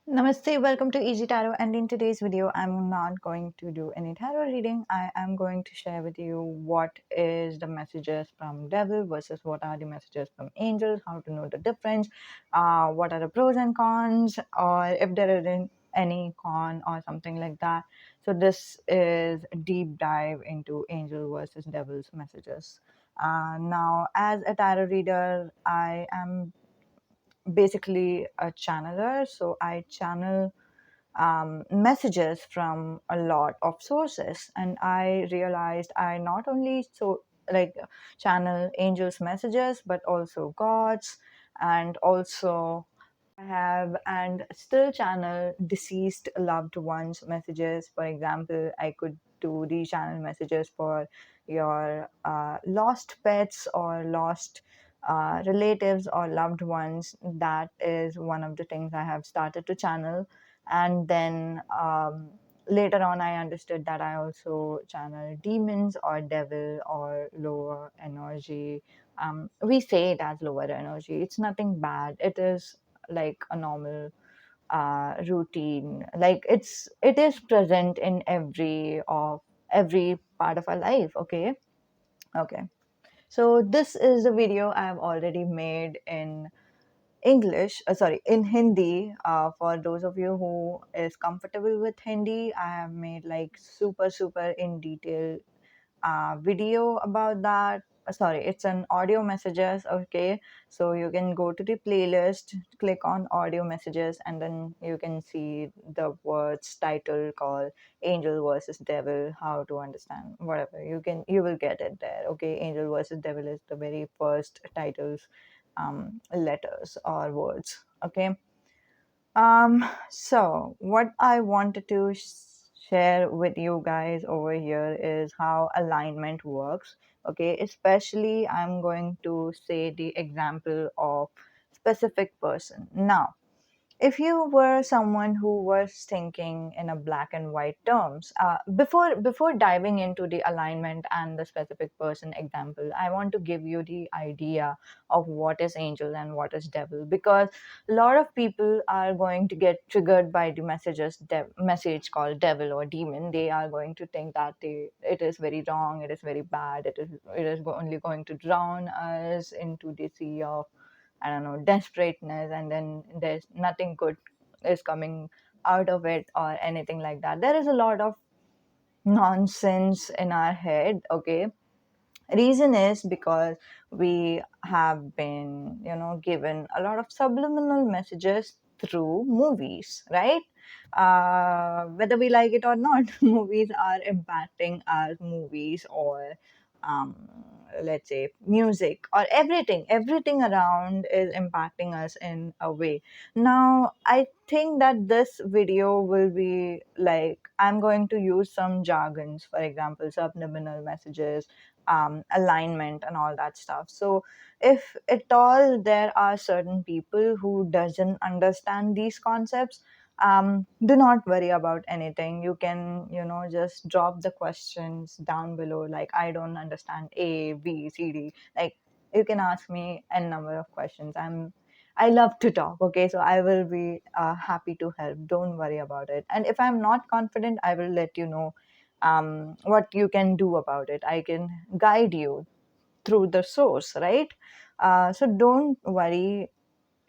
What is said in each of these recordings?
Namaste, welcome to Easy Tarot, and in today's video I'm not going to do any tarot reading. I am going to share with you what is the messages from devil versus what are the messages from angels, how to know the difference, what are the pros and cons, or if there isn't any con or something like that. So this is a deep dive into angel versus devil's messages. Now, as a tarot reader, I am basically a channeler, so I channel messages from a lot of sources, and I realized I not only like channel angels messages but also gods, and also I have and still channel deceased loved ones messages. For example, I could do the channel messages for your lost pets or lost relatives or loved ones. That is one of the things I have started to channel. And then later on, I understood that I also channel demons or devil or lower energy. We say it as lower energy. It's nothing bad. It is like a normal routine. Like it is present in every part of our life. Okay. So this is a video I have already made in English, sorry, in Hindi. For those of you who is comfortable with Hindi, I have made like super in detail video about that. Sorry, it's an audio messages. Okay, so you can go to the playlist, click on audio messages, and then you can see the words title called Angel versus Devil, how to understand whatever. You will get it there. Okay, Angel versus Devil is the very first titles, letters or words. Okay. So what I wanted to share with you guys over here is how alignment works. Okay, especially I'm going to say the example of specific person. Now, if you were someone who was thinking in a black and white terms, before diving into the alignment and the specific person example, I want to give you the idea of what is angel and what is devil, because a lot of people are going to get triggered by the message called devil or demon. They are going to think that it is very wrong, it is very bad, it is only going to drown us into the sea of, I don't know, desperateness, and then there's nothing good is coming out of it or anything like that. There is a lot of nonsense in our head. Okay, reason is because we have been, given a lot of subliminal messages through movies, right? Whether we like it or not, movies are impacting our movies, or um, let's say music, or everything around is impacting us in a way. Now I think that this video will be like, I'm going to use some jargons, for example subliminal messages, alignment and all that stuff. So if at all there are certain people who doesn't understand these concepts, do not worry about anything. You can, just drop the questions down below, like I don't understand A B C D. Like, you can ask me a number of questions. I love to talk. Okay, so I will be happy to help. Don't worry about it. And if I'm not confident, I will let you know what you can do about it. I can guide you through the source, right? So don't worry,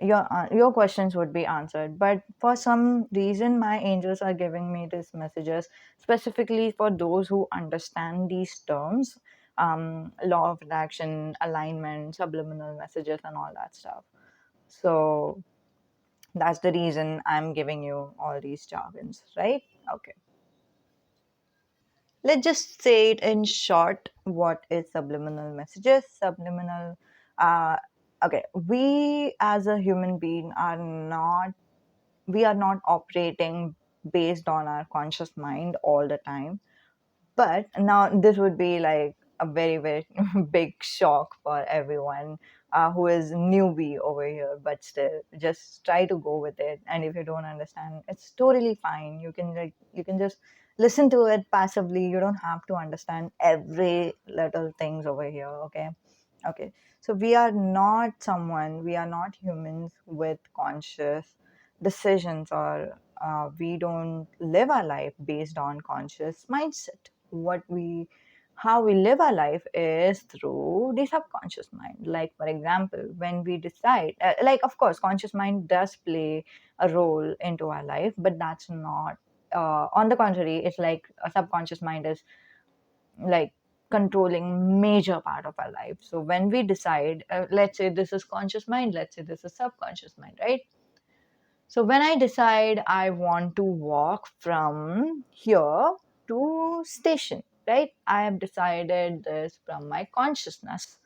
your questions would be answered. But for some reason, my angels are giving me these messages specifically for those who understand these terms, law of attraction, alignment, subliminal messages, and all that stuff. So that's the reason I'm giving you all these jargons, right? Okay. Let's just say it in short. What is subliminal messages? Subliminal, uh, okay, we as a human being are not, we are not operating based on our conscious mind all the time. But now this would be like a very big shock for everyone who is newbie over here. But still, just try to go with it. And if you don't understand, it's totally fine. You can just listen to it passively. You don't have to understand every little things over here. Okay. So we are not humans with conscious, decisions, or we don't live our life based on conscious mindset. How we live our life is through the subconscious mind. Like, for example, when we decide, like, of course, conscious mind does play a role into our life, but that's not, on the contrary, it's like a subconscious mind is like controlling major part of our life. So when we decide, let's say this is conscious mind, let's say this is subconscious mind, right? So when I decide I want to walk from here to station, right? I have decided this from my consciousness.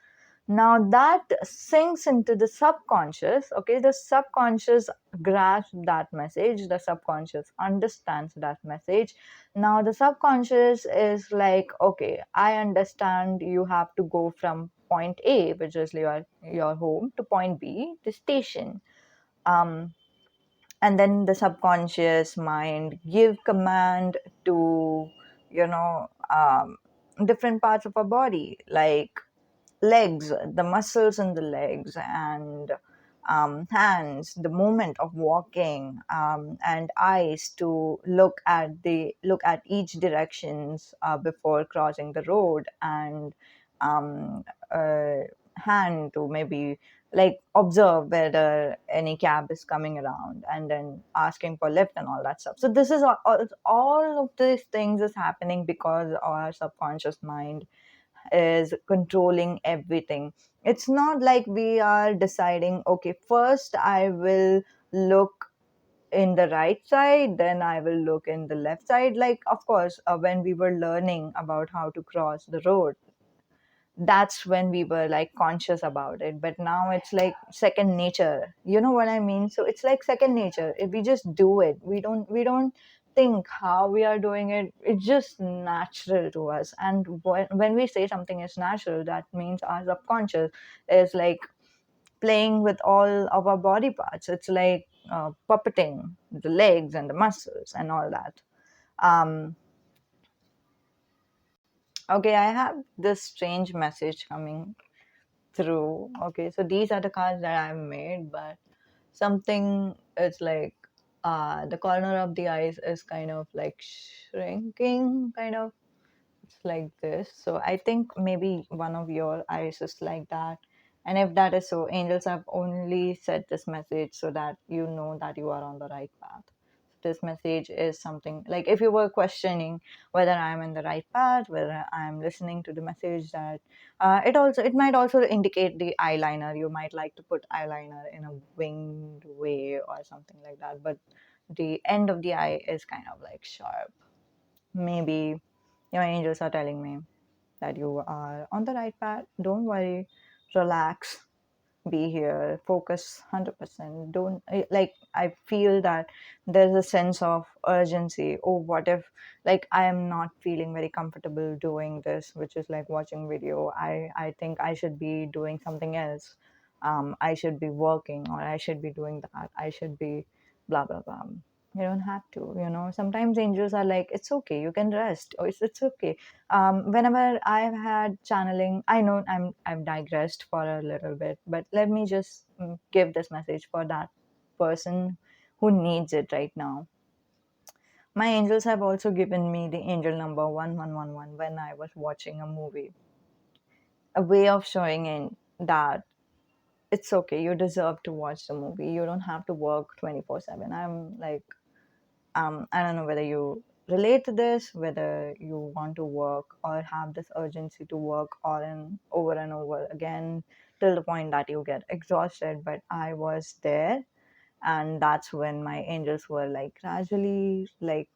Now that sinks into the subconscious. Okay, the subconscious grasps that message, the subconscious understands that message. Now the subconscious is like, okay, I understand you have to go from point A, which is your home, to point B, the station. um and then the subconscious mind give command to, you know um, different parts of our body, like legs, the muscles in the legs, and hands, the movement of walking, and eyes to look at each directions before crossing the road, and um, uh, hand to maybe like observe whether any cab is coming around, and then asking for lift and all that stuff. So this is all of these things is happening because our subconscious mind is controlling everything. It's not like we are deciding, okay, first I will look in the right side, then I will look in the left side. Like, of course, when we were learning about how to cross the road, that's when we were like conscious about it. But now it's like second nature, you know what I mean? So it's like second nature. If we just do it, we don't think how we are doing it. It's just natural to us. And when we say something is natural, that means our subconscious is like playing with all of our body parts. It's like puppeting the legs and the muscles and all that. um okay, I have this strange message coming through. Okay, so these are the cards that I've made, but something is like the corner of the eyes is kind of like shrinking, kind of. It's like this. So I think maybe one of your eyes is like that. And if that is so, angels have only said this message so that you know that you are on the right path. This message is something like, if you were questioning whether I'm in the right path, whether I'm listening to the message, that it might also indicate the eyeliner. You might like to put eyeliner in a winged way or something like that, but the end of the eye is kind of like sharp. Maybe your angels are telling me that you are on the right path. Don't worry, relax, be here, focus 100%. Don't like, I feel that there's a sense of urgency. Oh, what if, like, I am not feeling very comfortable doing this, which is like watching video. I think I should be doing something else. I should be working, or I should be doing that. I should be blah blah blah. You don't have to, sometimes angels are like, it's okay, you can rest, or it's okay. Whenever I've had channeling, I know I've digressed for a little bit, but let me just give this message for that person who needs it right now. My angels have also given me the angel number 1111 when I was watching a movie, a way of showing in that it's okay, you deserve to watch the movie, you don't have to work 24/7. I'm like, I don't know whether you relate to this, whether you want to work or have this urgency to work all in over and over again till the point that you get exhausted. But I was there, and that's when my angels were like gradually like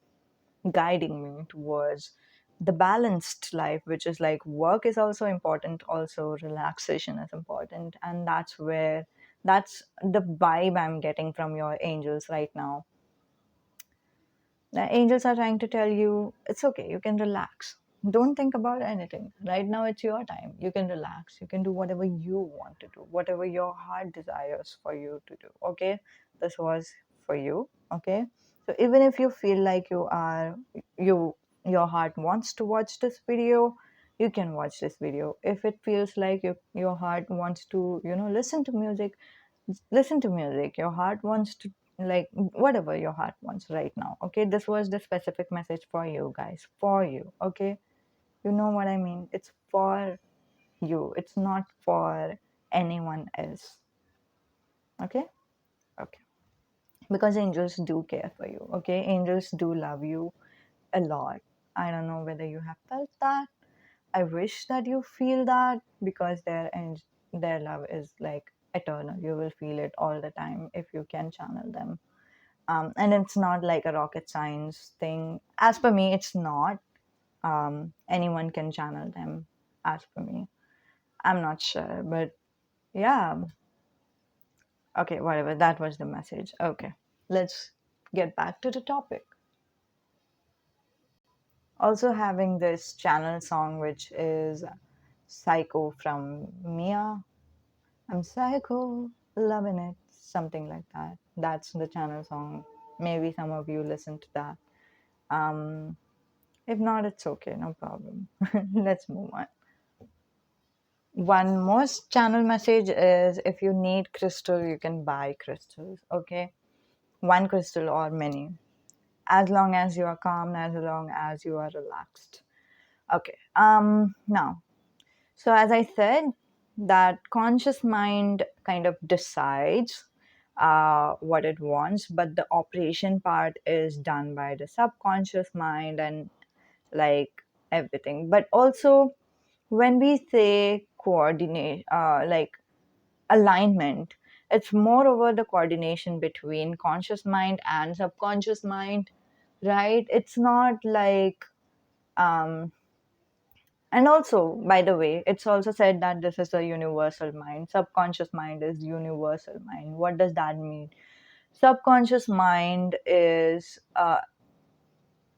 guiding me towards the balanced life, which is like work is also important, also relaxation is important. And that's the vibe I'm getting from your angels right now. The angels are trying to tell you it's okay, you can relax. Don't think about anything. Right now, it's your time. You can relax. You can do whatever you want to do, whatever your heart desires for you to do. Okay? This was for you. Okay? So, even if you feel like your heart wants to watch this video, you can watch this video. If it feels like your heart wants to, listen to music, listen to music. Your heart wants to like whatever your heart wants right now. Okay, this was the specific message for you guys, for you. Okay, you know what I mean? It's for you, it's not for anyone else. Okay. Okay, because angels do care for you. Okay, angels do love you a lot. I don't know whether you have felt that. I wish that you feel that, because their love is like eternal. You will feel it all the time if you can channel them. And it's not like a rocket science thing. As per me, it's not. Anyone can channel them. As per me, I'm not sure, but yeah. Okay, whatever. That was the message. Okay, let's get back to the topic. Also having this channel song, which is Psycho from Mia. I'm psycho, loving it, something like that. That's the channel song. Maybe some of you listen to that. Um, if not, it's okay, no problem. Let's move on. One most channel message is, if you need crystal, you can buy crystals. Okay, one crystal or many, as long as you are calm, as long as you are relaxed. Okay. Now, so as I said, that conscious mind kind of decides what it wants, but the operation part is done by the subconscious mind and like everything. But also, when we say coordinate, like alignment, it's more over the coordination between conscious mind and subconscious mind, right? It's not like um, and also, by the way, it's also said that this is a universal mind. Subconscious mind is universal mind. What does that mean? Subconscious mind is,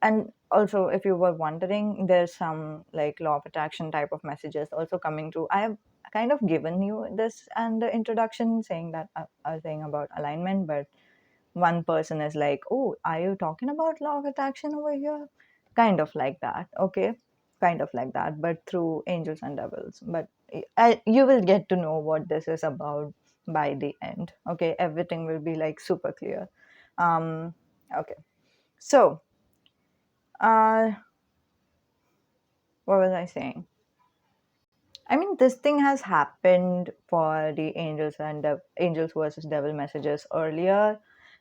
and also, if you were wondering, there's some like law of attraction type of messages also coming through. I have kind of given you this and the introduction, saying that I was saying about alignment, but one person is like, oh, are you talking about law of attraction over here? Kind of like that. Okay, kind of like that, but through angels and devils. But you will get to know what this is about by the end. Okay, everything will be like super clear. Okay, so uh what was I saying? I mean, this thing has happened for the angels and angels versus devil messages earlier,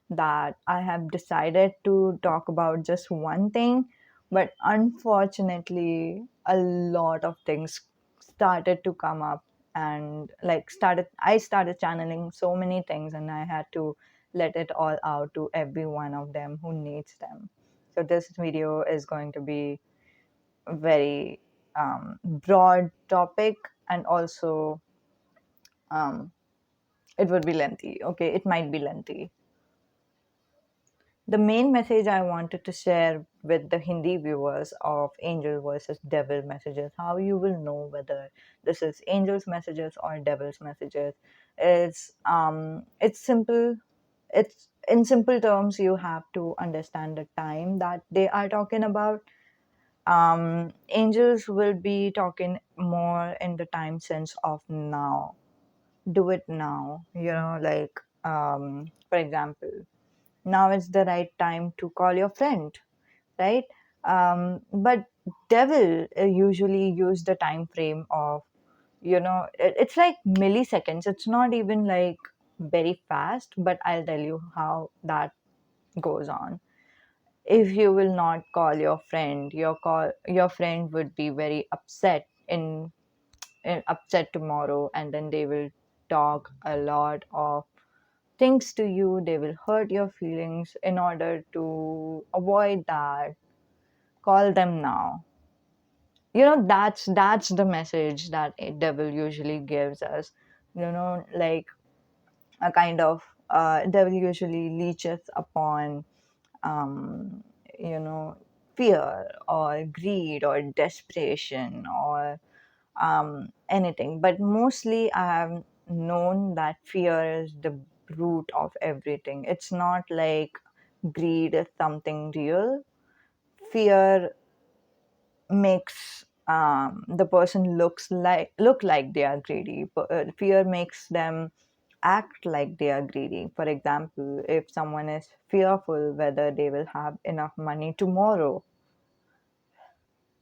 that I have decided to talk about just one thing, but unfortunately, a lot of things started to come up, and like I started channeling so many things, and I had to let it all out to every one of them who needs them. So this video is going to be very broad topic, and also um, it would be lengthy. Okay, it might be lengthy. The main message I wanted to share with the Hindi viewers of angel versus devil messages, how you will know whether this is angels messages or devils messages, is it's simple. It's in simple terms, you have to understand the time that they are talking about. Angels will be talking more in the time sense of now. Do it now. Like for example, now is the right time to call your friend, right? But devil usually use the time frame of, it's like milliseconds. It's not even like very fast, but I'll tell you how that goes on. If you will not call your friend, your friend would be very upset upset tomorrow, and then they will talk a lot of things to you. They will hurt your feelings. In order to avoid that, call them now. That's the message that a devil usually gives us. Like a kind of devil usually leeches upon um, you know, fear or greed or desperation or anything. But mostly, I have known that fear is the root of everything. It's not like greed is something real. Fear makes the person look like they are greedy. Fear makes them act like they are greedy. For example, if someone is fearful whether they will have enough money tomorrow,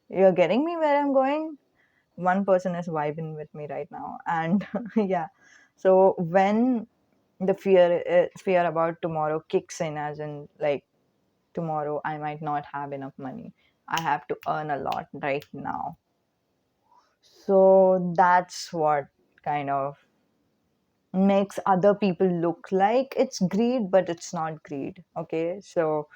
you're getting me where I'm going? One person is vibing with me right now. And yeah, so when the fear about tomorrow kicks in, as in like tomorrow I might not have enough money, I have to earn a lot right now. So that's what kind of makes other people look like it's greed, but it's not greed. Okay, so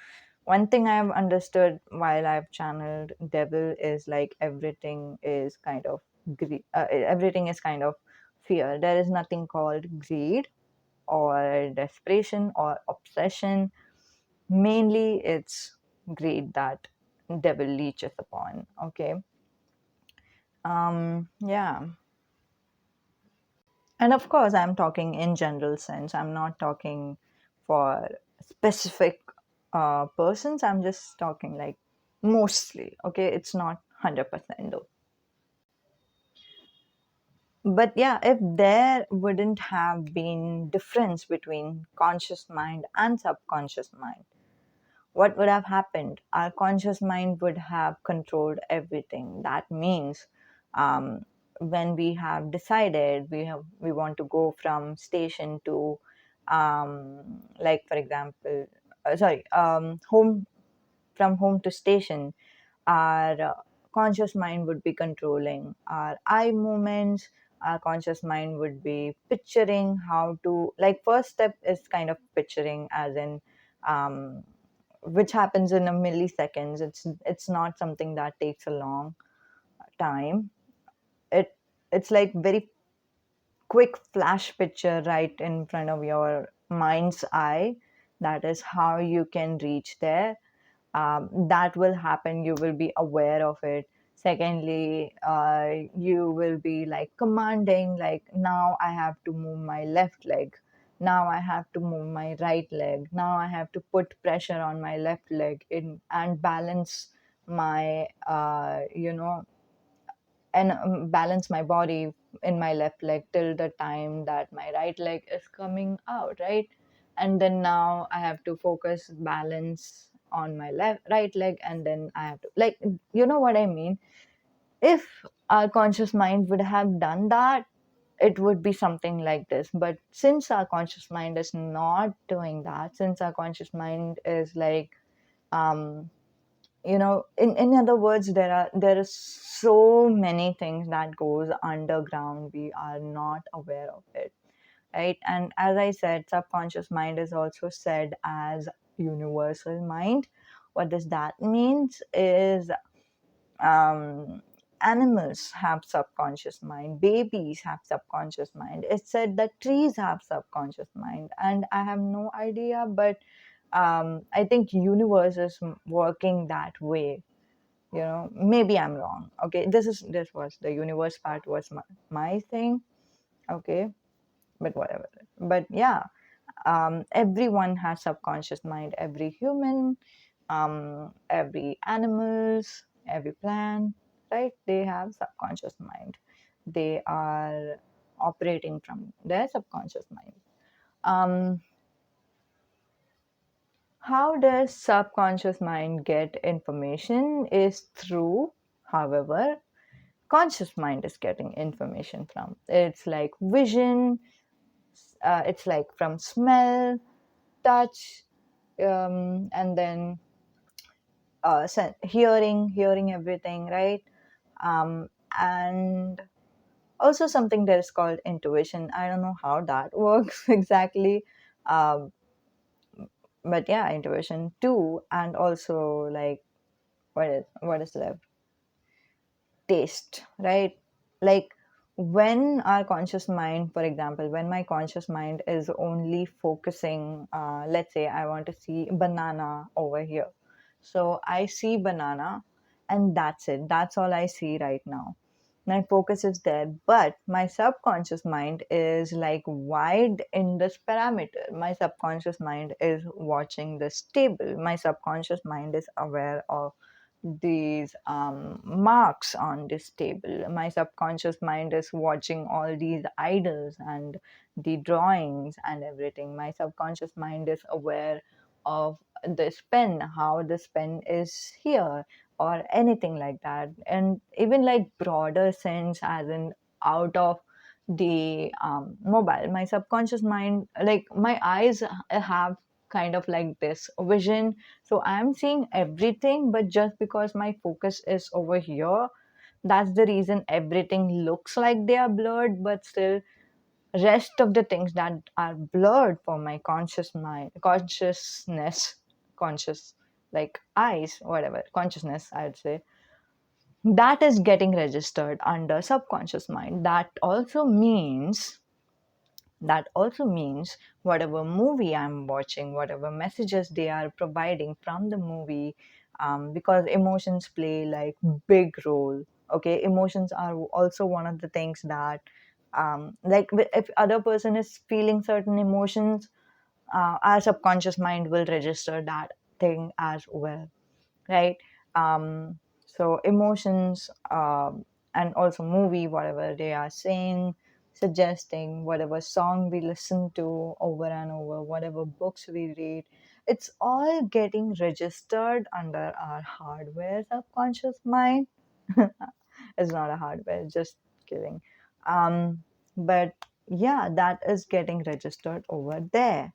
one thing I've understood while I've channeled devil is like everything is kind of greed, everything is kind of fear. There is nothing called greed or desperation or obsession. Mainly it's greed that devil leeches upon. Okay. Yeah. And of course, I'm talking in general sense. I'm not talking for specific persons. I'm just talking like mostly. Okay, it's not 100% though. But yeah, if there wouldn't have been difference between conscious mind and subconscious mind, what would have happened? Our conscious mind would have controlled everything. That means when we have decided we want to go from station to like for example sorry home, from home to station, our conscious mind would be controlling our eye movements. Our conscious mind would be picturing how to, like, first step is kind of picturing, as in um, which happens in a milliseconds. It's not something that takes a long time. It's like very quick flash picture right in front of your mind's eye. That is how you can reach there. That will happen, you will be aware of it. Secondly, you will be like commanding, like, now I have to move my left leg, now I have to move my right leg, now I have to put pressure on my left leg in and balance my and balance my body in my left leg till the time that my right leg is coming out, right? And then now I have to focus balance on my left right leg, and then I have to, like, you know what I mean. If our conscious mind would have done that, it would be something like this. But since our conscious mind is not doing that, since our conscious mind is like um in other words, there is so many things that goes underground, we are not aware of it, right? And as I said, subconscious mind is also said as universal mind. What does that means is um animals have subconscious mind, babies have subconscious mind. It's said that trees have subconscious mind, and I have no idea, but I think universe is working that way. Maybe I'm wrong. Okay, this was the universe part was my thing. Okay, but whatever. But yeah, everyone has subconscious mind. Every human, every animals, every plant, right? They have subconscious mind. They are operating from their subconscious mind. um how does subconscious mind get information is through, however, conscious mind is getting information from. It's like vision, it's like from smell, touch, and then hearing everything, right? And also something that is called intuition. I don't know how that works exactly, um, but yeah, intuition too. And also, like, what is left? Taste, right? Like, when our conscious mind, for example, when my conscious mind is only focusing, let's say I want to see banana over here, so I see banana, and that's it, that's all I see right now. My focus is there, but my subconscious mind is like wide in this parameter. My subconscious mind is watching this table. My subconscious mind is aware of these marks on this table. My subconscious mind is watching all these idols and the drawings and everything. My subconscious mind is aware of this pen, how this pen is here, or anything like that. And even like broader sense, as in out of the mobile, my subconscious mind, like my eyes have kind of like this vision, so I'm seeing everything, but just because my focus is over here, that's the reason everything looks like they are blurred, but still rest of the things that are blurred for my conscious mind, consciousness, conscious, like eyes, whatever, consciousness, I'd say, that is getting registered under subconscious mind. That also means whatever movie I'm watching, whatever messages they are providing from the movie, because emotions play like big role. Okay, emotions are also one of the things that, if other person is feeling certain emotions, our subconscious mind will register that thing as well, right? So emotions, and also movie, whatever they are saying, suggesting, whatever song we listen to over and over, whatever books we read, it's all getting registered under our hardware subconscious mind. It's not a hardware, just kidding. But yeah, that is getting registered over there,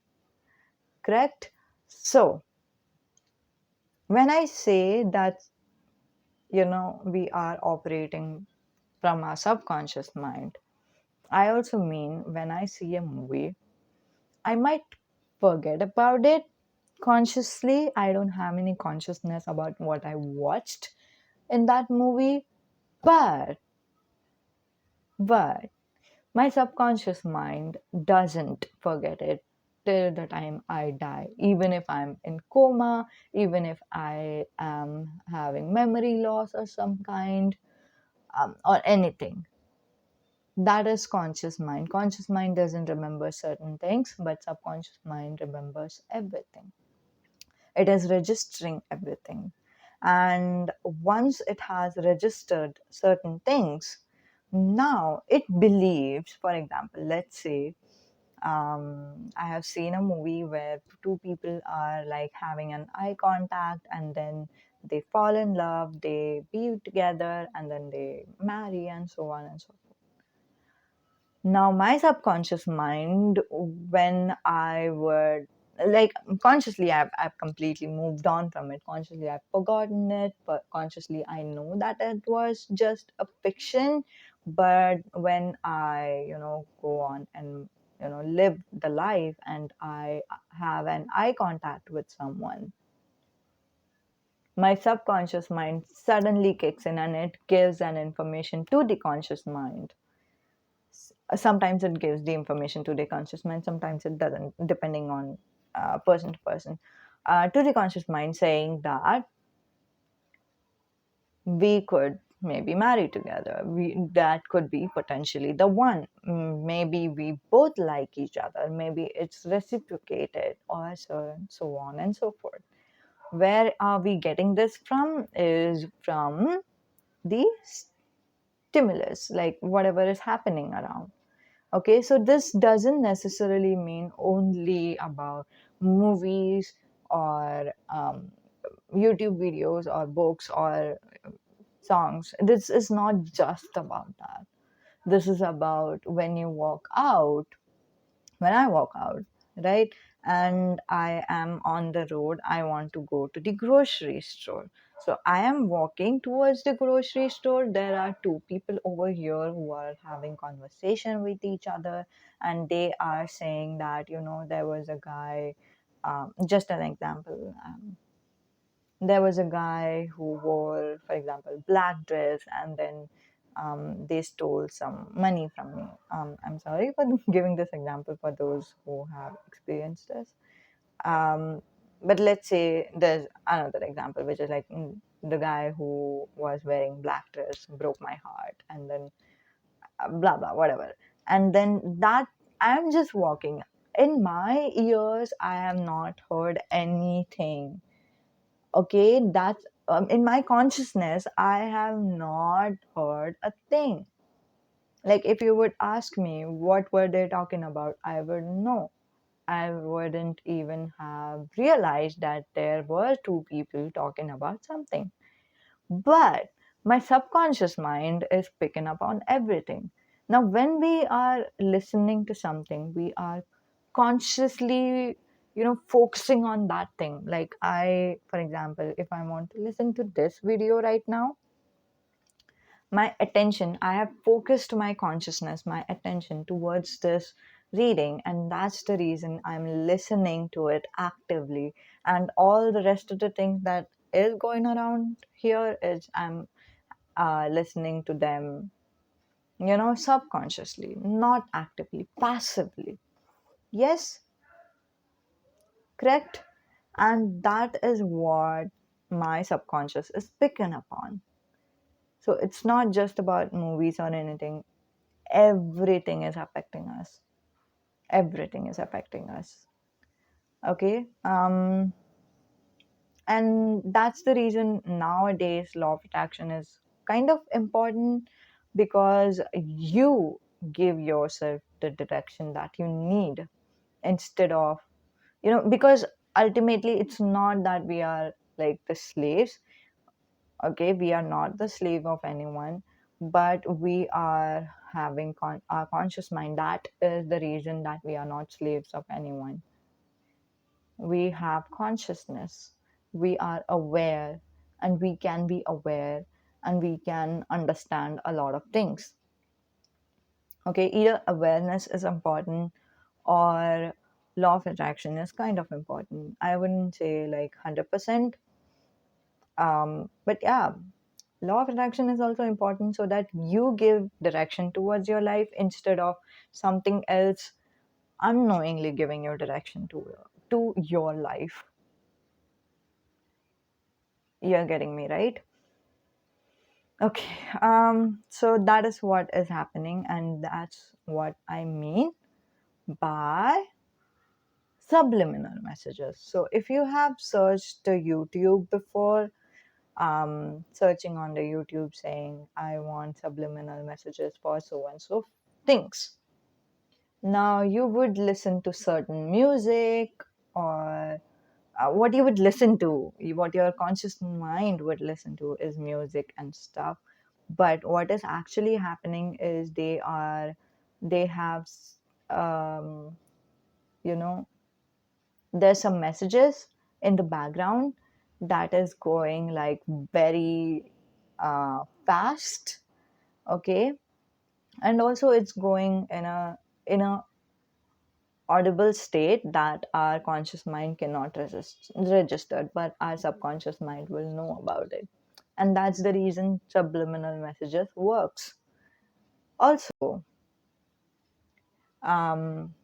correct? So when I say that, we are operating from our subconscious mind, I also mean when I see a movie, I might forget about it consciously. I don't have any consciousness about what I watched in that movie, but but my subconscious mind doesn't forget it till the time I die. Even if I'm in coma, even if I am having memory loss or some kind, or anything. That is conscious mind. Conscious mind doesn't remember certain things, but subconscious mind remembers everything. It is registering everything. And once it has registered certain things, now it believes, for example, let's say, I have seen a movie where two people are like having an eye contact, and then they fall in love, they be together, and then they marry, and so on and so forth. Now, my subconscious mind, when I would like consciously, I've completely moved on from it. Consciously, I've forgotten it, but consciously, I know that it was just a fiction. But when I, go on and, live the life and I have an eye contact with someone, my subconscious mind suddenly kicks in and it gives an information to the conscious mind. Sometimes it gives the information to the conscious mind, sometimes it doesn't, depending on person to person, to the conscious mind, saying that we could maybe marry together, that could be potentially the one. Maybe we both like each other, maybe it's reciprocated, or so on and so forth. Where are we getting this from? Is from the stimulus, like whatever is happening around. Okay, so this doesn't necessarily mean only about movies or YouTube videos or books or songs. This is not just about that. This is about when you walk out, when I walk out, right? And I am on the road, I want to go to the grocery store. So I am walking towards the grocery store. There are two people over here who are having conversation with each other, and they are saying that, there was a guy, just an example. There was a guy who wore, for example, black dress, and then they stole some money from me. I'm sorry for giving this example for those who have experienced this. um, but let's say there's another example, which is like, the guy who was wearing black dress broke my heart, and then blah blah whatever. And then that, I'm just walking, in my ears I have not heard anything. Okay, that's in my consciousness, I have not heard a thing. Like, if you would ask me what were they talking about, I would know. I wouldn't even have realized that there were two people talking about something. But my subconscious mind is picking up on everything. Now, when we are listening to something, we are consciously, focusing on that thing. Like, for example, if I want to listen to this video right now, my attention, I have focused my consciousness, my attention towards this reading, and that's the reason I'm listening to it actively. And all the rest of the things that is going around here is I'm listening to them, subconsciously, not actively, passively. Yes, correct. And that is what my subconscious is picking up on. So it's not just about movies or anything. Everything is affecting us. Everything is affecting us. Okay. And that's the reason nowadays law of attraction is kind of important, because you give yourself the direction that you need, instead of, because ultimately it's not that we are like the slaves. Okay, we are not the slave of anyone, but we are having our conscious mind. That is the reason that we are not slaves of anyone. We have consciousness, we are aware, and we can be aware, and we can understand a lot of things. Okay, either awareness is important, or law of attraction is kind of important. I wouldn't say like 100%. But yeah, law of attraction is also important, so that you give direction towards your life instead of something else unknowingly giving your direction to your life. You're getting me, right? Okay. So that is what is happening, and that's what I mean by subliminal messages. So if you have searched the YouTube before, searching on the YouTube saying, I want subliminal messages for so and so things. Now, you would listen to certain music, or what you would listen to, what your conscious mind would listen to is music and stuff. But what is actually happening is they have, um, you know, there's some messages in the background that is going like very fast. Okay, and also it's going in a audible state that our conscious mind cannot register, but our subconscious mind will know about it. And that's the reason subliminal messages works. Also, um,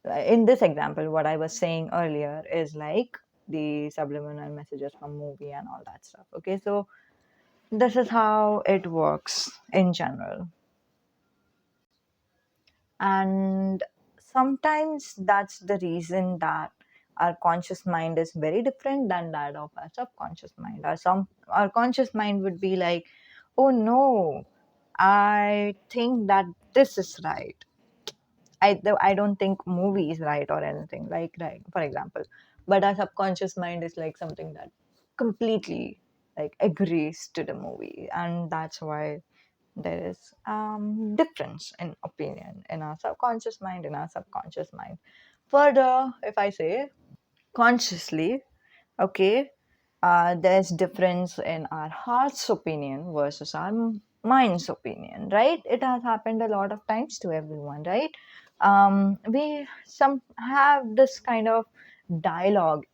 in this example, what I was saying earlier is like the subliminal messages from movie and all that stuff. Okay, so this is how it works in general. And sometimes that's the reason that our conscious mind is very different than that of our subconscious mind. Our conscious mind would be like, oh no, I think that this is right. I don't think movie is right or anything like, right, for example. But our subconscious mind is like something that completely like agrees to the movie, and that's why there is difference in opinion in our subconscious mind. Further, if I say consciously, okay, there's difference in our heart's opinion versus our mind's opinion, right? It has happened a lot of times to everyone, right? We some have this kind of dialogue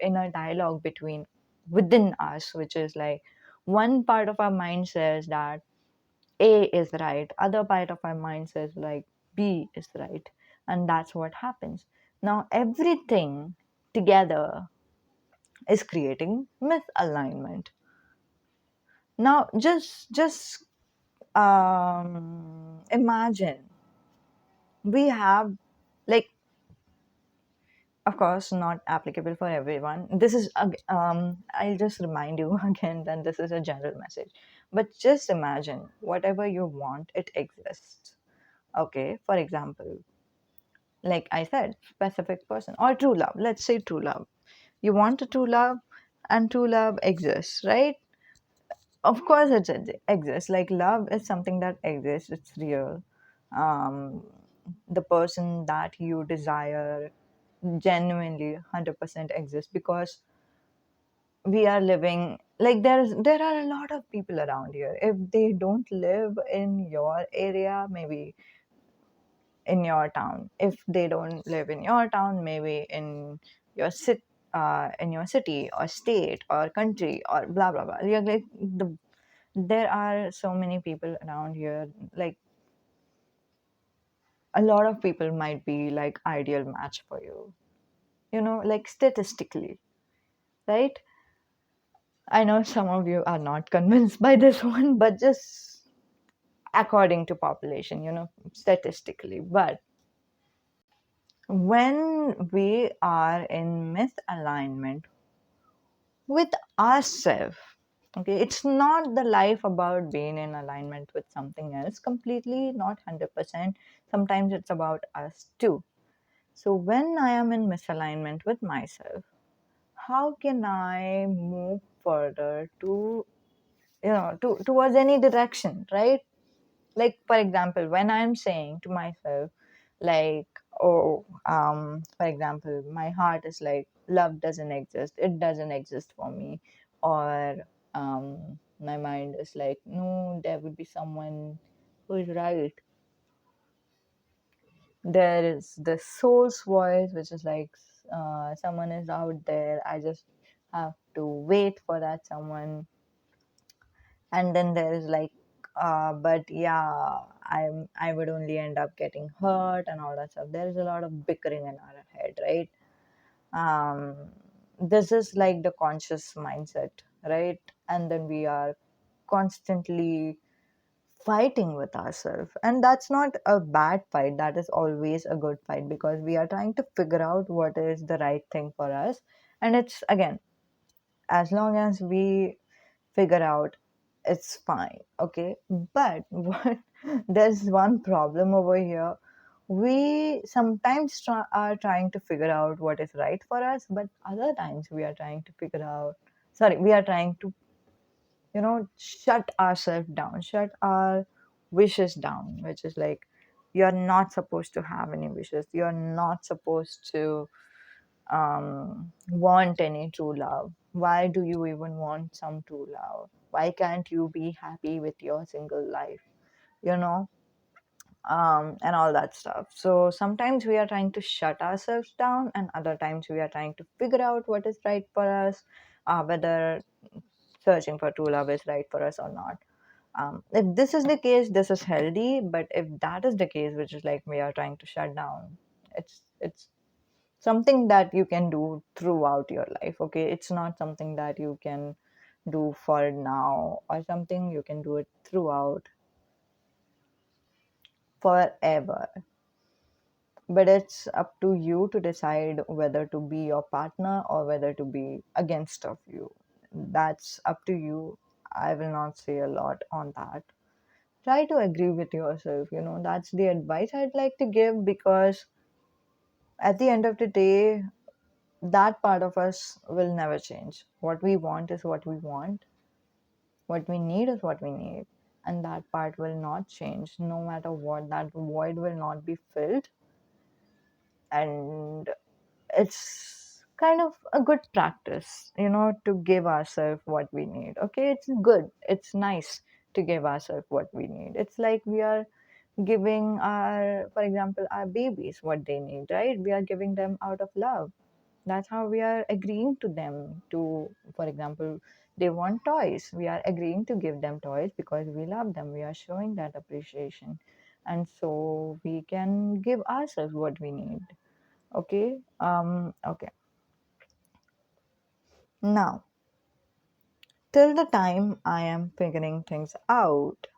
between within us, which is like one part of our mind says that a is right, other part of our mind says like B is right, and that's what happens. Now everything together is creating misalignment. Now just imagine we have like Of course, not applicable for everyone. This is, I'll just remind you again that this is a general message. But just imagine whatever you want, it exists. Okay, for example, like I said, specific person or true love. Let's say true love. You want a true love, and true love exists, right? Of course, exists. Like love is something that exists, it's real. Um, the person that you desire genuinely 100% exists because we are living like there are a lot of people around here. If they don't live in your area, maybe in your town. If they don't live in your town, maybe your city, in your city or state or country or blah blah blah. You're like there are so many people around here. Like a lot of people might be like ideal match for you. Like statistically, right? I know some of you are not convinced by this one, but just according to population, statistically. But when we are in misalignment with ourselves, okay, it's not the life about being in alignment with something else, completely, not 100%. Sometimes it's about us too. So when I am in misalignment with myself, how can I move further to towards any direction, right? Like for example, when I'm saying to myself, like, oh, for example, my heart is like, love doesn't exist, it doesn't exist for me. Or my mind is like, no, there would be someone who is right. There is the soul's voice which is like, someone is out there, I just have to wait for that someone. And then there is like, but yeah, I would only end up getting hurt and all that stuff. There is a lot of bickering in our head, right? um this is like the conscious mindset, right? And then we are constantly fighting with ourselves, and that's not a bad fight, that is always a good fight, because we are trying to figure out what is the right thing for us. And it's again, as long as we figure out, it's fine, okay? But what, there's one problem over here. We sometimes are trying to figure out what is right for us, but other times we are trying to figure out, sorry, we are trying to shut ourselves down, shut our wishes down, which is like, you're not supposed to have any wishes, you're not supposed to want any true love. Why do you even want some true love? Why can't you be happy with your single life? You know, and all that stuff. So sometimes we are trying to shut ourselves down, and other times we are trying to figure out what is right for us, whether searching for true love is right for us or not. If this is the case, this is healthy. But if that is the case, which is like we are trying to shut down, it's something that you can do throughout your life, okay? It's not something that you can do for now or something, you can do it throughout forever. But it's up to you to decide whether to be your partner or whether to be against of you. That's up to you. I will not say a lot on that. Try to agree with yourself, that's the advice I'd like to give, because at the end of the day, that part of us will never change. What we want is what we want, what we need is what we need, and that part will not change no matter what. That void will not be filled. And it's kind of a good practice, to give ourselves what we need. Okay, it's good, it's nice to give ourselves what we need. It's like we are giving our, for example, our babies what they need, right? We are giving them out of love. That's how we are agreeing to them to, for example, they want toys, we are agreeing to give them toys because we love them, we are showing that appreciation. And so we can give ourselves what we need. Okay, okay. Now, till the time I am figuring things out,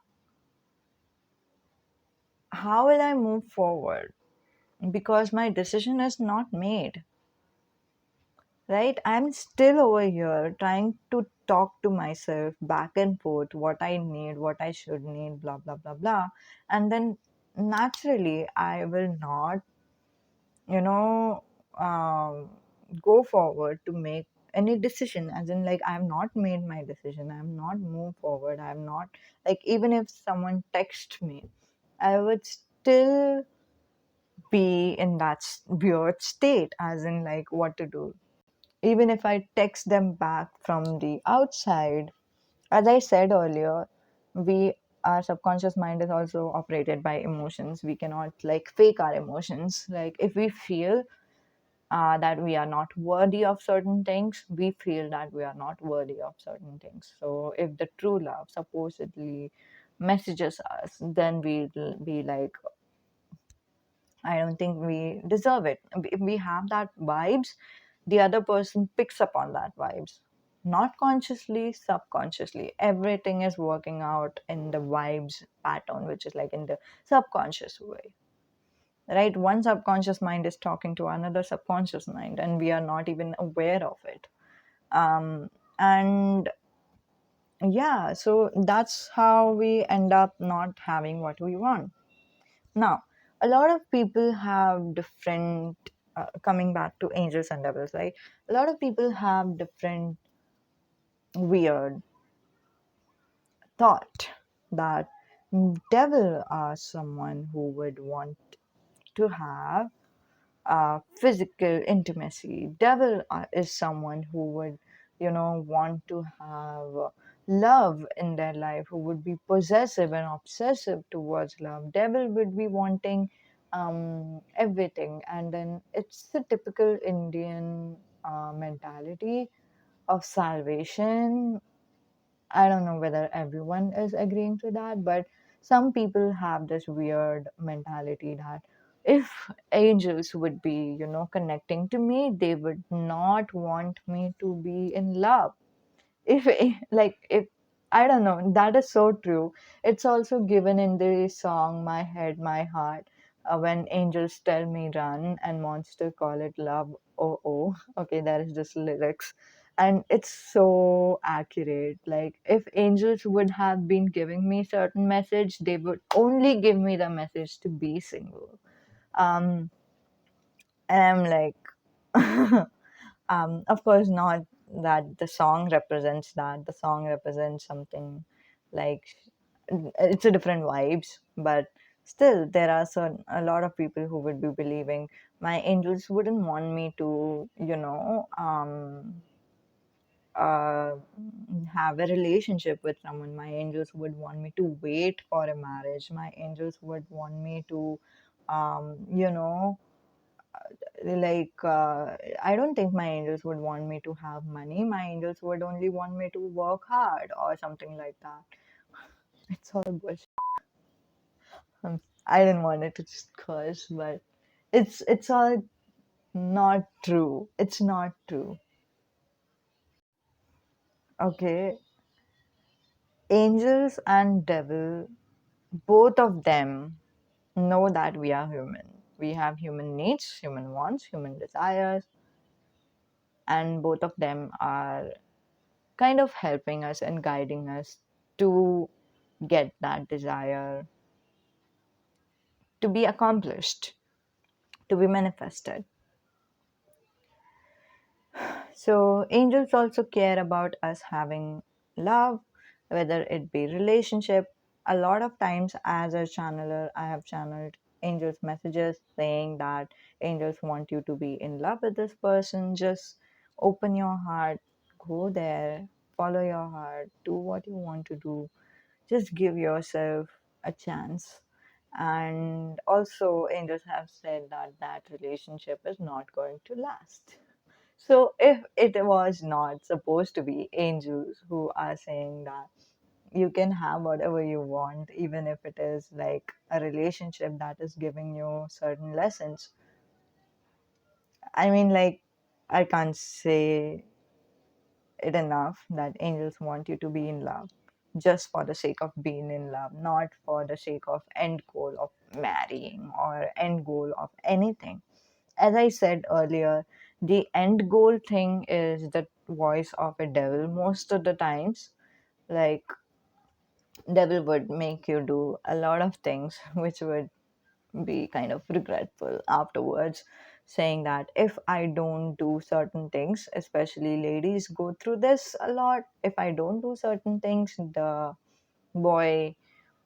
how will I move forward? Because my decision is not made. right? I'm still over here trying to talk to myself back and forth what I need, what I should need, blah, blah, blah, blah. And then naturally, I will not, you know, um, go forward to make any decision, as in, like, I've not made my decision, I'm not moved forward, I'm not, like, even if someone texts me, I would still be in that weird state, as in, like, what to do. Even if I text them back from the outside, as I said earlier, we our subconscious mind is also operated by emotions. We cannot, like, fake our emotions. Like, if we feel that we are not worthy of certain things, we feel that we are not worthy of certain things. So if the true love supposedly messages us, then we'll be like, I don't think we deserve it. If we have that vibes, the other person picks up on that vibes. Not consciously, subconsciously. Everything is working out in the vibes pattern, which is like in the subconscious way. Right? One subconscious mind is talking to another subconscious mind, and we are not even aware of it. And yeah, so that's how we end up not having what we want. Now, a lot of people have different, coming back to angels and devils, right? A lot of people have different weird thought that devil are someone who would want to have physical intimacy. Devil is someone who would, want to have love in their life, who would be possessive and obsessive towards love. Devil would be wanting everything. And then it's the typical Indian mentality of salvation. I don't know whether everyone is agreeing to that, but some people have this weird mentality that if angels would be, connecting to me, they would not want me to be in love. If like if I don't know, that is so true. It's also given in the song "My Head My Heart," when angels tell me run and monster call it love. Oh, oh, okay, that is just lyrics, and it's so accurate. Like, if angels would have been giving me certain message, they would only give me the message to be single. um and I'm like, of course not that the song represents that. The song represents something like, it's a different vibes, but still there are a lot of people who would be believing my angels wouldn't want me to, uh, have a relationship with someone. My angels would want me to wait for a marriage. My angels would want me to, um, you know I don't think my angels would want me to have money. My angels would only want me to work hard or something like that. It's all bullshit. I didn't want it to just curse, but it's all not true. It's not true. Okay, angels and devil, both of them know that we are human. We have human needs, human wants, human desires, and both of them are kind of helping us and guiding us to get that desire to be accomplished, to be manifested. So, angels also care about us having love, whether it be relationship. A lot of times, as a channeler, I have channeled angels' messages saying that angels want you to be in love with this person. Just open your heart, go there, follow your heart, do what you want to do. Just give yourself a chance. And also, angels have said that that relationship is not going to last. So, if it was not supposed to be angels who are saying that you can have whatever you want, even if it is like a relationship that is giving you certain lessons, I mean, like, I can't say it enough that angels want you to be in love just for the sake of being in love, not for the sake of end goal of marrying or end goal of anything. As I said earlier, The end goal thing is the voice of a devil most of the times. Like, devil would make you do a lot of things which would be kind of regretful afterwards, saying that if I don't do certain things, especially ladies go through this a lot, if I don't do certain things, the boy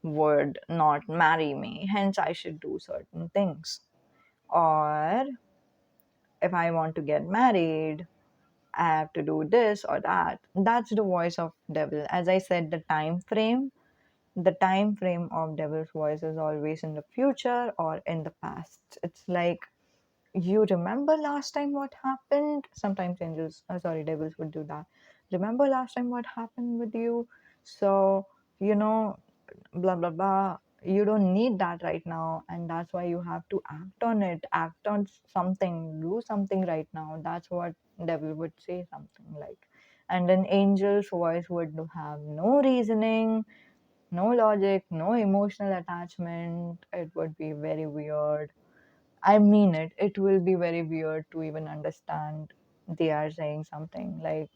would not marry me, hence I should do certain things. Or if I want to get married, I have to do this or that. That's the voice of devil. As I said, the time frame of devil's voice is always in the future or in the past. It's like, you remember last time what happened? Sometimes devils would do that. Remember last time what happened with you? So, you know, blah, blah, blah. You don't need that right now. And that's why you have to act on it. Act on something. Do something right now. That's what devil would say, something like. And an angel's voice would have no reasoning, no logic, no emotional attachment. It would be very weird. I mean it. It will be very weird to even understand they are saying something like,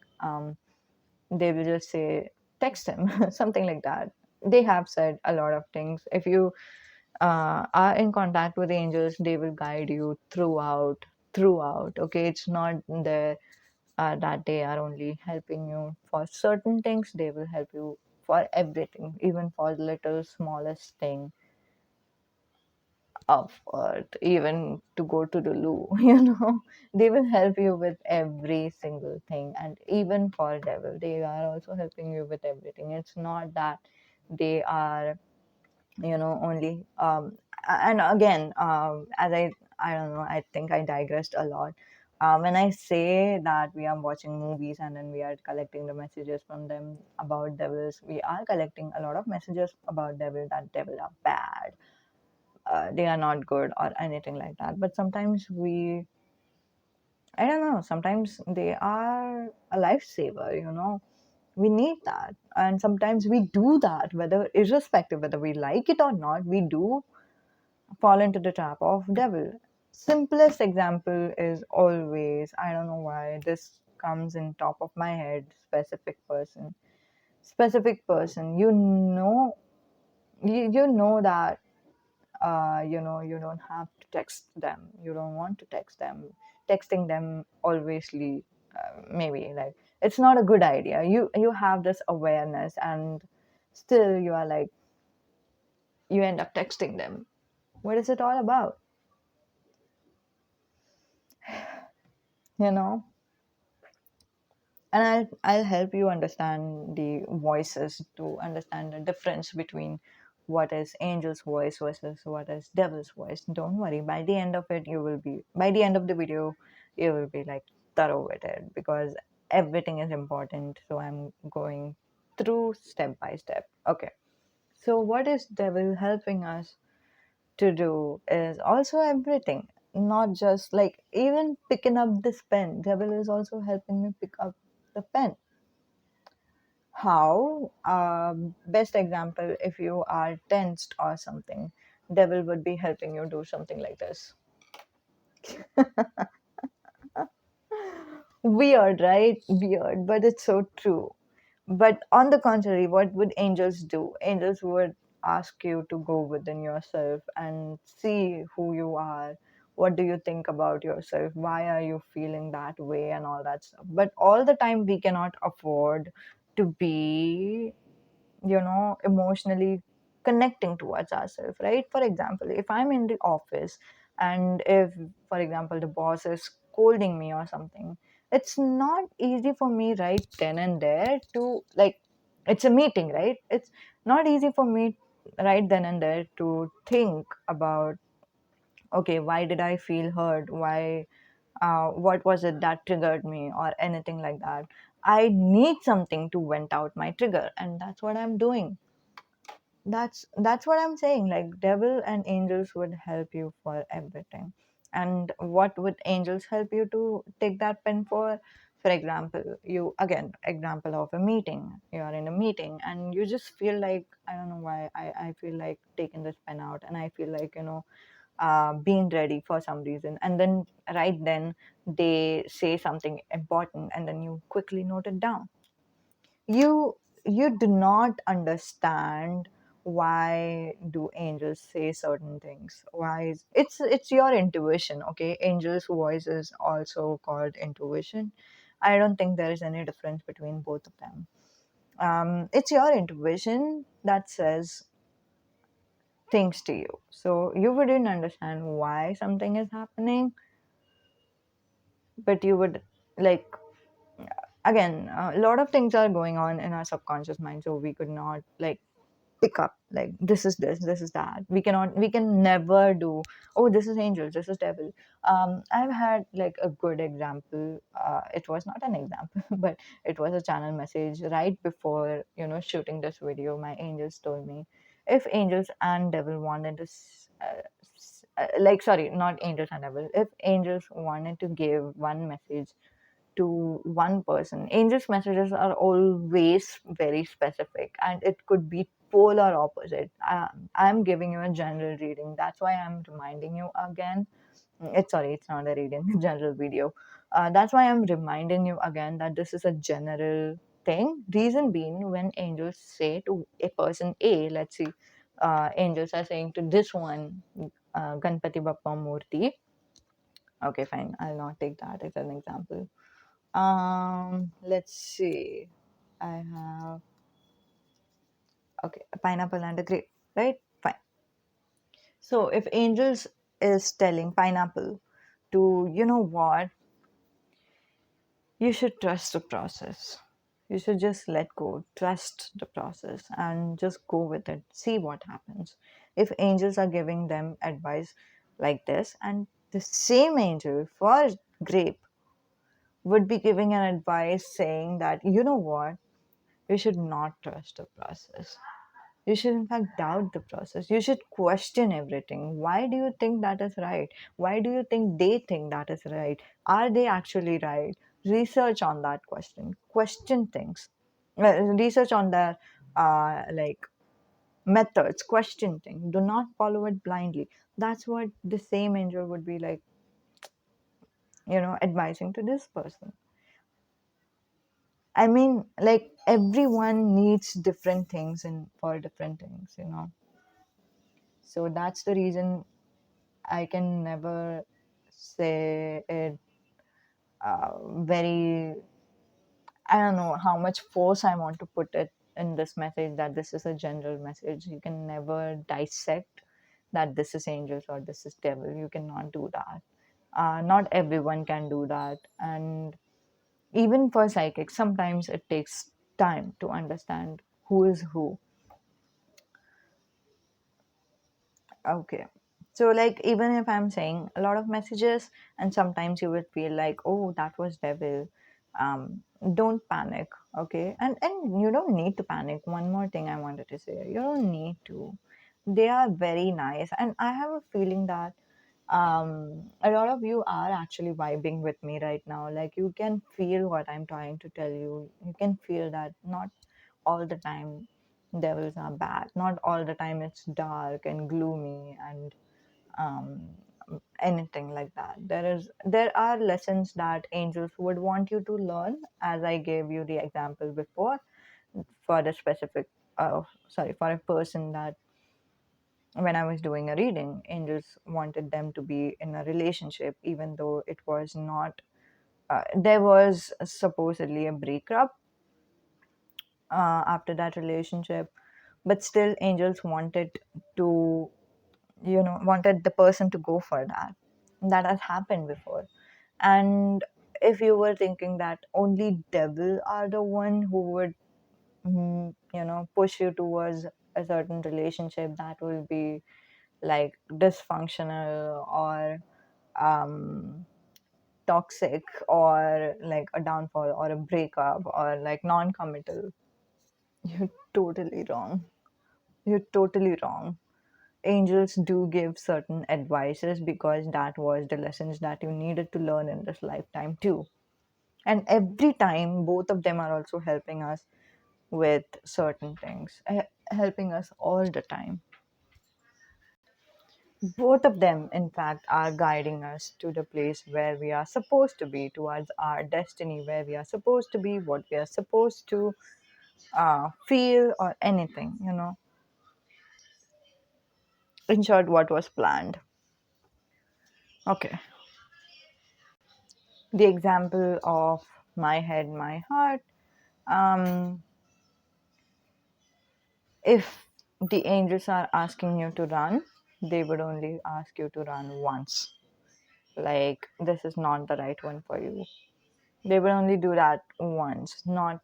they will just say, text him, something like that. They have said a lot of things. If you are in contact with angels, they will guide you throughout. Okay, it's not there that they are only helping you for certain things. They will help you for everything, even for the little smallest thing of earth, even to go to the loo. They will help you with every single thing. And even for devil, they are also helping you with everything. It's not that they are, only and again, as I don't know, I think I digressed a lot. When I say that we are watching movies and then we are collecting the messages from them about devils, we are collecting a lot of messages about devil, that devil are bad, they are not good or anything like that. But sometimes I don't know, sometimes they are a lifesaver. We need that. And sometimes we do that, whether irrespective, whether we like it or not, we do fall into the trap of devil. Simplest example is always, I don't know why this comes in top of my head, specific person, you know that you don't have to text them, you don't want to text them, texting them alwaysly, maybe like it's not a good idea. You have this awareness, and still you are like, you end up texting them. What is it all about? you know and I'll help you understand the voices, to understand the difference between what is angel's voice versus what is devil's voice. Don't worry, by the end of the video, you will be like thorough with it, because everything is important. So I'm going through step by step. Okay, so what is devil helping us to do is also everything, not just like even picking up this pen. Devil is also helping me pick up the pen. How? Best example, if you are tensed or something, devil would be helping you do something like this. Weird, right? Weird, but it's so true. But on the contrary, what would angels do? Angels would ask you to go within yourself and see who you are. What do you think about yourself? Why are you feeling that way and all that stuff? But all the time, we cannot afford to be, emotionally connecting towards ourselves, right? For example, if I'm in the office, and if, for example, the boss is scolding me or something, it's not easy for me right then and there to, like, it's a meeting, right? It's not easy for me right then and there to think about, okay, why did I feel hurt? What was it that triggered me or anything like that? I need something to vent out my trigger, and that's what I'm doing. That's what I'm saying. Like, devil and angels would help you for everything. And what would angels help you to take that pen for? For example, example of a meeting. You are in a meeting and you just feel like, I don't know why, I feel like taking this pen out, and I feel like, been ready for some reason, and then right then they say something important, and then you quickly note it down. You you do not understand why do angels say certain things. It's your intuition. Okay, angels voice is also called intuition. I don't think there is any difference between both of them. It's your intuition that says things to you, so you wouldn't understand why something is happening, but you would, like, again, a lot of things are going on in our subconscious mind, so we could not like pick up like this is this is that. We can never do, oh, this is angel, this is devil. I've had like a good example. It was not an example but it was a channel message right before shooting this video. My angels told me, if angels and devil wanted to like, sorry, not angels and devil, if angels wanted to give one message to one person. Angels' messages are always very specific, and it could be polar opposite. I'm giving you a general reading. That's why I'm reminding you again. It's not a reading, general video. That's why I'm reminding you again that this is a general thing. Reason being, when angels say to a person A, let's see, angels are saying to this one, Ganpati Bappa Murti. Okay, fine. I'll not take that as an example. Let's see. I have, okay, a pineapple and a grape, right? Fine. So if angels is telling pineapple to, you know what, you should trust the process. You should just let go, trust the process, and just go with it. See what happens. If angels are giving them advice like this, and the same angel for grape would be giving an advice saying that, you know what, you should not trust the process. You should, in fact, doubt the process. You should question everything. Why do you think that is right? Why do you think they think that is right? Are they actually right? Research on that question. Question things. Research on their like methods. Question things. Do not follow it blindly. That's what the same angel would be like, advising to this person. I mean, like everyone needs different things and for different things. So that's the reason I can never say it very, I don't know how much force I want to put it in this message that this is a general message. You can never dissect that this is angels or this is devil. You cannot do that. Not everyone can do that. And even for psychics, sometimes it takes time to understand who is who. Okay. So, like, even if I'm saying a lot of messages, and sometimes you would feel like, oh, that was devil, don't panic. Okay. And you don't need to panic. One more thing I wanted to say, you don't need to. They are very nice. And I have a feeling that a lot of you are actually vibing with me right now. Like, you can feel what I'm trying to tell you. You can feel that not all the time devils are bad. Not all the time it's dark and gloomy and um, anything like that. There are lessons that angels would want you to learn, as I gave you the example before, for the specific, sorry, for a person that when I was doing a reading, angels wanted them to be in a relationship, even though it was not. There was supposedly a breakup after that relationship, but still angels wanted to, wanted the person to go for that. That has happened before. And if you were thinking that only devil are the one who would push you towards a certain relationship that will be like dysfunctional or um toxic or like a downfall or a breakup or like non-committal, you're totally wrong. You're totally wrong. Angels do give certain advices because that was the lessons that you needed to learn in this lifetime too. And every time, both of them are also helping us with certain things, helping us all the time. Both of them, in fact, are guiding us to the place where we are supposed to be, towards our destiny, where we are supposed to be, what we are supposed to feel, or anything, In short, what was planned. Okay. The example of my head, my heart. Um, if the angels are asking you to run, they would only ask you to run once. Like, this is not the right one for you. They will only do that once, not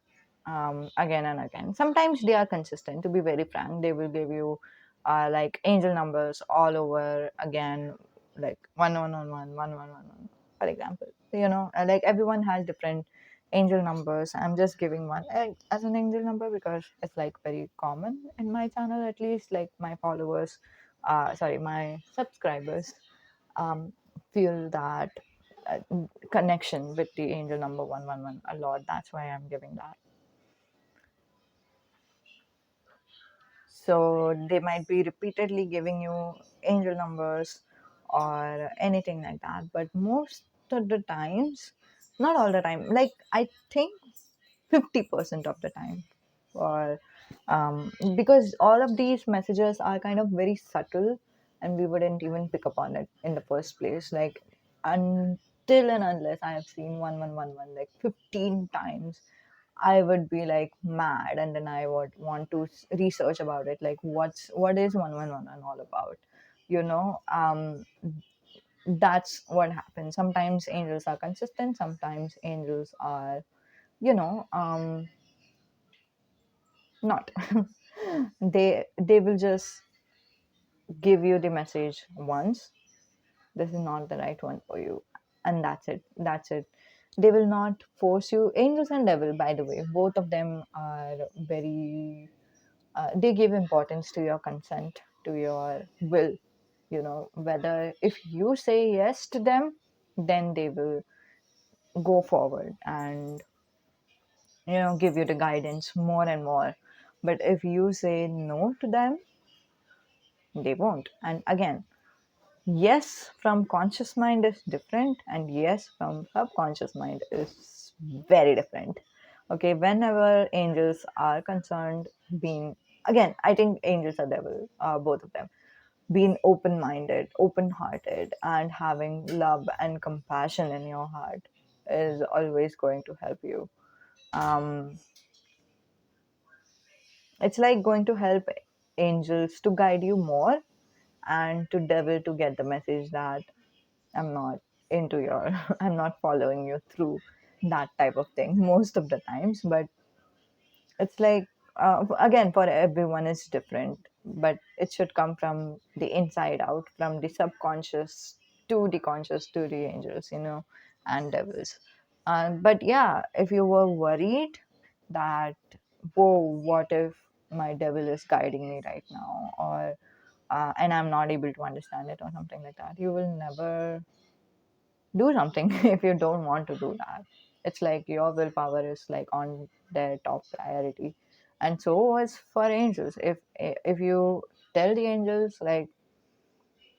again and again. Sometimes they are consistent. To be very frank, they will give you like angel numbers all over again, like 1 1 1 1 1 1 1 1. For example, like everyone has different angel numbers. I'm just giving one as an angel number because it's like very common in my channel, at least. Like my followers, sorry, my subscribers um, feel that uh, connection with the angel number 111 a lot. That's why I'm giving that. So they might be repeatedly giving you angel numbers or anything like that. But most of the times, not all the time, like I think 50% of the time, or because all of these messages are kind of very subtle and we wouldn't even pick up on it in the first place. Like, until and unless I have seen 1111 like 15 times, I would be like mad, and then I would want to research about it. Like, what is 111 all about? You know, that's what happens. Sometimes angels are consistent. Sometimes angels are, you know, not. They will just give you the message once. This is not the right one for you, and that's it. They will not force you. Angels and devil, by the way, both of them are very they give importance to your consent, to your will. Whether if you say yes to them, then they will go forward and give you the guidance more and more. But if you say no to them, they won't. And again, yes from conscious mind is different, and yes from subconscious mind is very different. Okay, whenever angels are concerned, being, again, I think angels are devil, both of them, being open-minded, open-hearted, and having love and compassion in your heart is always going to help you. um, it's like going to help angels to guide you more, and to devil to get the message that I'm not into your, I'm not following you through, that type of thing most of the times. But it's like, again, for everyone it's different, but it should come from the inside out, from the subconscious to the conscious, to the angels, and devils. But yeah, if you were worried that, whoa, what if my devil is guiding me right now, or and I'm not able to understand it, or something like that, you will never do something if you don't want to do that. It's like your willpower is like on their top priority. And so is for angels. If you tell the angels, like,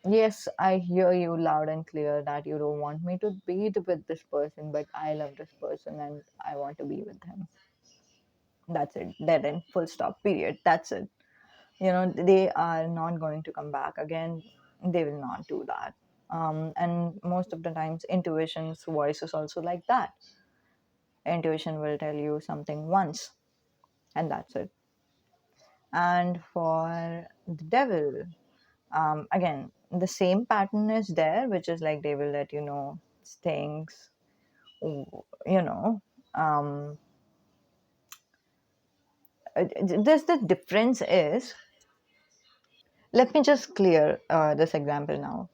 yes, I hear you loud and clear that you don't want me to be with this person, but I love this person and I want to be with him. That's it. Dead end, full stop, period. That's it. They are not going to come back again. They will not do that. And most of the times intuition's voice is also like that. Intuition will tell you something once, and that's it. And for the devil, again, the same pattern is there, which is like they will let you know things, you know um this the difference is. Let me just clear this example now,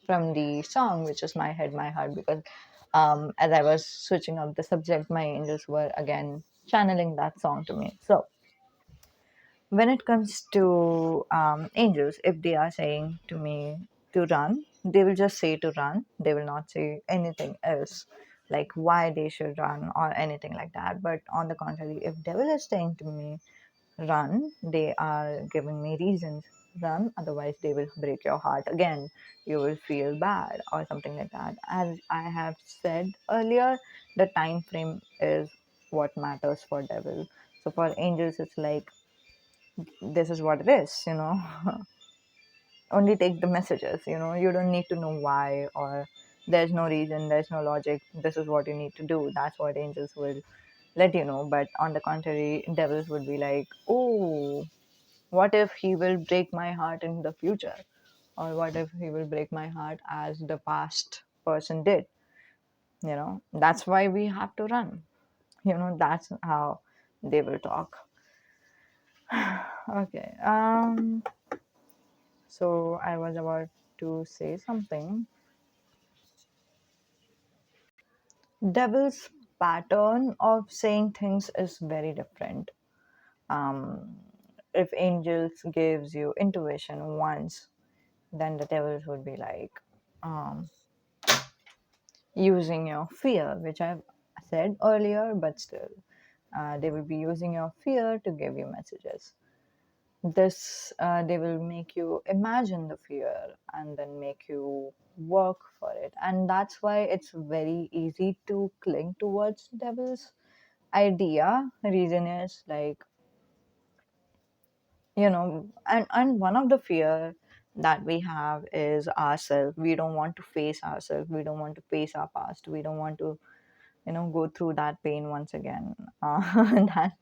from the song, which is My Head, My Heart, because as I was switching up the subject, my angels were again channeling that song to me. So, when it comes to angels, if they are saying to me to run, they will just say to run. They will not say anything else, like why they should run or anything like that. But on the contrary, if devil is saying to me run, they are giving me reasons run, otherwise they will break your heart again. You will feel bad or something like that. As I have said earlier, the time frame is what matters for devil. So for angels, it's like this is what it is, only take the messages, you don't need to know why, or there's no reason, there's no logic, this is what you need to do. That's what angels will let you know. But on the contrary, devils would be like, oh, what if he will break my heart in the future, or what if he will break my heart as the past person did. That's why we have to run. That's how they will talk. Okay. So I was about to say something. Devil's pattern of saying things is very different. um, if angels gives you intuition once, then the devils would be like, um, using your fear, which I've said earlier, but still, they will be using your fear to give you messages. This They will make you imagine the fear and then make you work for it, and that's why it's very easy to cling towards devils idea. Reason is like, and one of the fear that we have is ourselves. We don't want to face ourselves, we don't want to face our past, we don't want to go through that pain once again. That,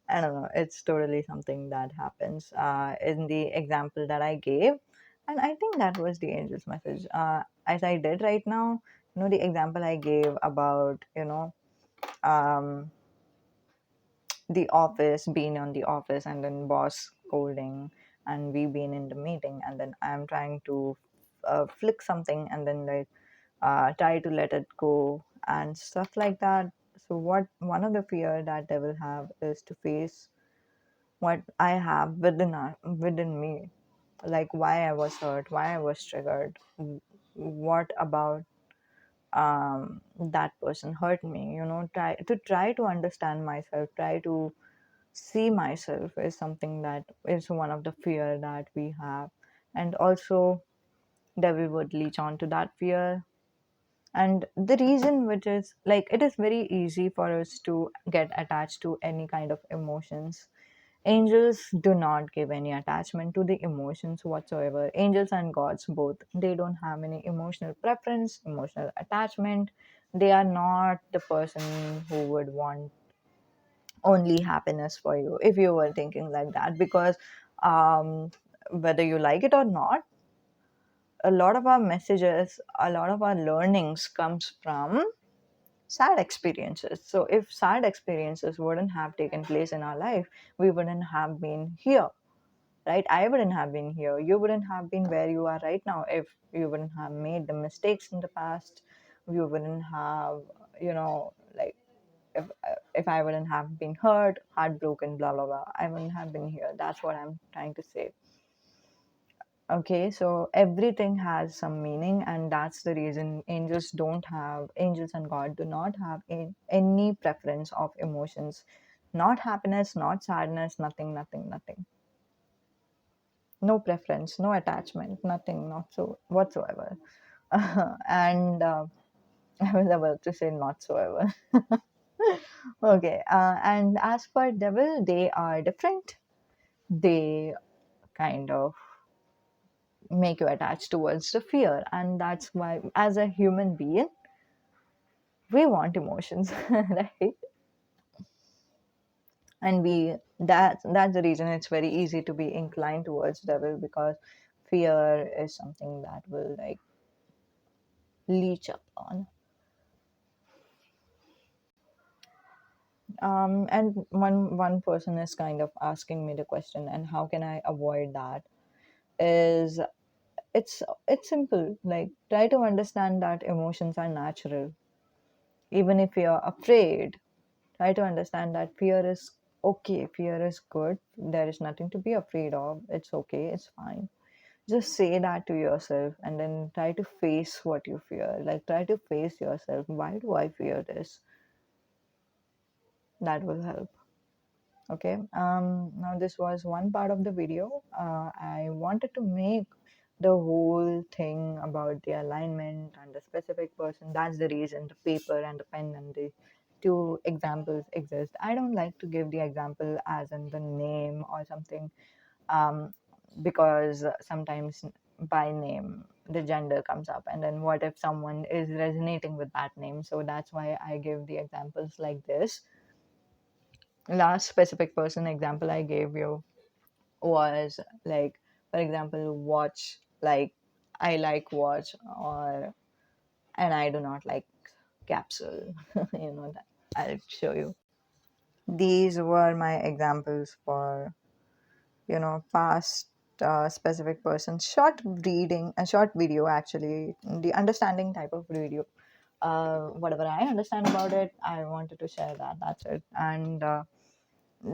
I don't know, it's totally something that happens in the example that I gave. And I think that was the angel's message, as I did right now. The example I gave about um the office, being on the office, and then boss scolding, and we being in the meeting, and then I'm trying to flick something, and then like try to let it go and stuff like that. So what one of the fear that they will have is to face what I have within me, like why I was hurt, why I was triggered, what about that person hurt me. Try to understand myself, try to see myself is something that is one of the fear that we have. And also devil would leech on to that fear. And the reason, which is like, it is very easy for us to get attached to any kind of emotions. Angels do not give any attachment to the emotions whatsoever. Angels and gods both, they don't have any emotional preference, emotional attachment. They are not the person who would want only happiness for you, if you were thinking like that. Because um, whether you like it or not, a lot of our messages, a lot of our learnings comes from sad experiences. So if sad experiences wouldn't have taken place in our life, we wouldn't have been here, right? I wouldn't have been here, you wouldn't have been where you are right now. If you wouldn't have made the mistakes in the past, you wouldn't have, like, if I wouldn't have been hurt, heartbroken, blah blah blah, I wouldn't have been here. That's what I'm trying to say. Okay, so everything has some meaning, and that's the reason angels and God do not have any preference of emotions. Not happiness, not sadness, nothing, nothing, nothing. No preference, no attachment, nothing, not so whatsoever. And I was about to say not so ever. Okay, and as per devil, they are different. They kind of make you attached towards the fear, and that's why, as a human being, we want emotions, right? And that's the reason it's very easy to be inclined towards devil, because fear is something that will like leech up on. And one person is kind of asking me the question, and how can I avoid that? Is it's simple. Like, try to understand that emotions are natural. Even if you're afraid, try to understand that fear is okay, fear is good, there is nothing to be afraid of, it's okay, it's fine. Just say that to yourself, and then try to face what you fear. Like, try to face yourself, why do I fear this? That will help. Okay, now this was one part of the video. I wanted to make the whole thing about the alignment and the specific person. That's the reason the paper and the pen and the two examples exist. I don't like to give the example as in the name or something, um, because sometimes by name the gender comes up, and then what if someone is resonating with that name? So that's why I give the examples like this. Last specific person example I gave you was like, for example, watch, like I like watch, or and I do not like capsule. That I'll show you. These were my examples for past specific person short reading, a short video, actually the understanding type of video. Whatever I understand about it, I wanted to share that. That's it. And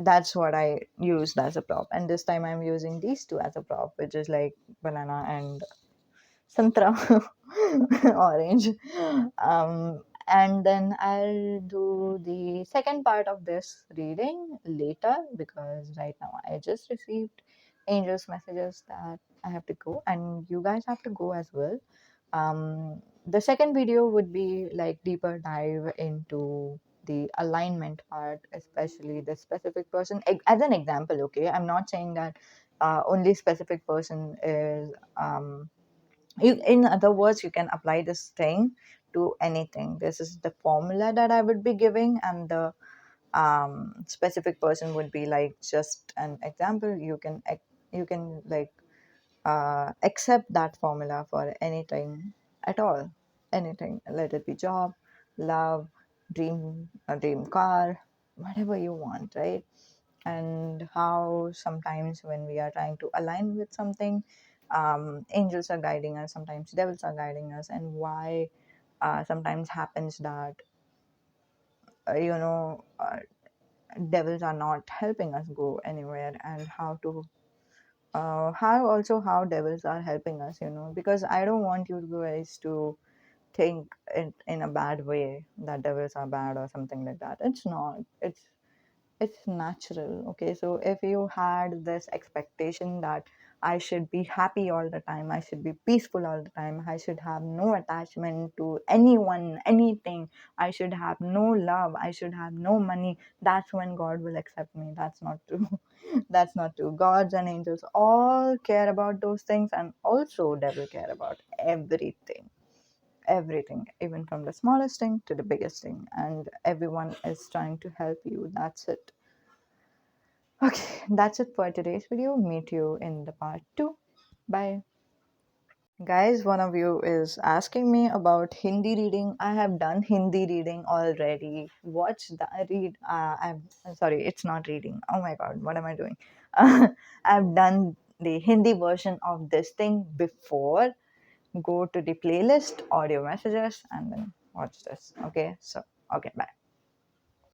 that's what I used as a prop. And this time I'm using these two as a prop, which is like banana and santra, orange. And then I'll do the second part of this reading later, because right now I just received angels messages that I have to go, and you guys have to go as well. The second video would be like deeper dive into the alignment part, especially the specific person. As an example, okay, I'm not saying that only specific person is in other words, you can apply this thing to anything. This is the formula that I would be giving, and the specific person would be like just an example. You can like accept that formula for anything at all. Anything, let it be job, love, a dream car, whatever you want, right? And how sometimes when we are trying to align with something, angels are guiding us, sometimes devils are guiding us, and why sometimes happens that uh, you know uh, devils are not helping us go anywhere, and how devils are helping us, because I don't want you guys to think it in a bad way, that devils are bad or something like that. It's not. It's natural. Okay, so if you had this expectation that I should be happy all the time, I should be peaceful all the time, I should have no attachment to anyone, anything, I should have no love, I should have no money, that's when God will accept me. That's not true. That's not true. Gods and angels all care about those things, and also devil care about everything, even from the smallest thing to the biggest thing, and everyone is trying to help you. That's it. Okay, that's it for today's video. Meet you in the part 2. Bye. Guys, one of you is asking me about Hindi reading. I have done Hindi reading already. Watch the read. I'm sorry, it's not reading. Oh my god, what am I doing? I've done the Hindi version of this thing before. Go to the playlist, audio messages, and then watch this. Okay, so, okay, bye.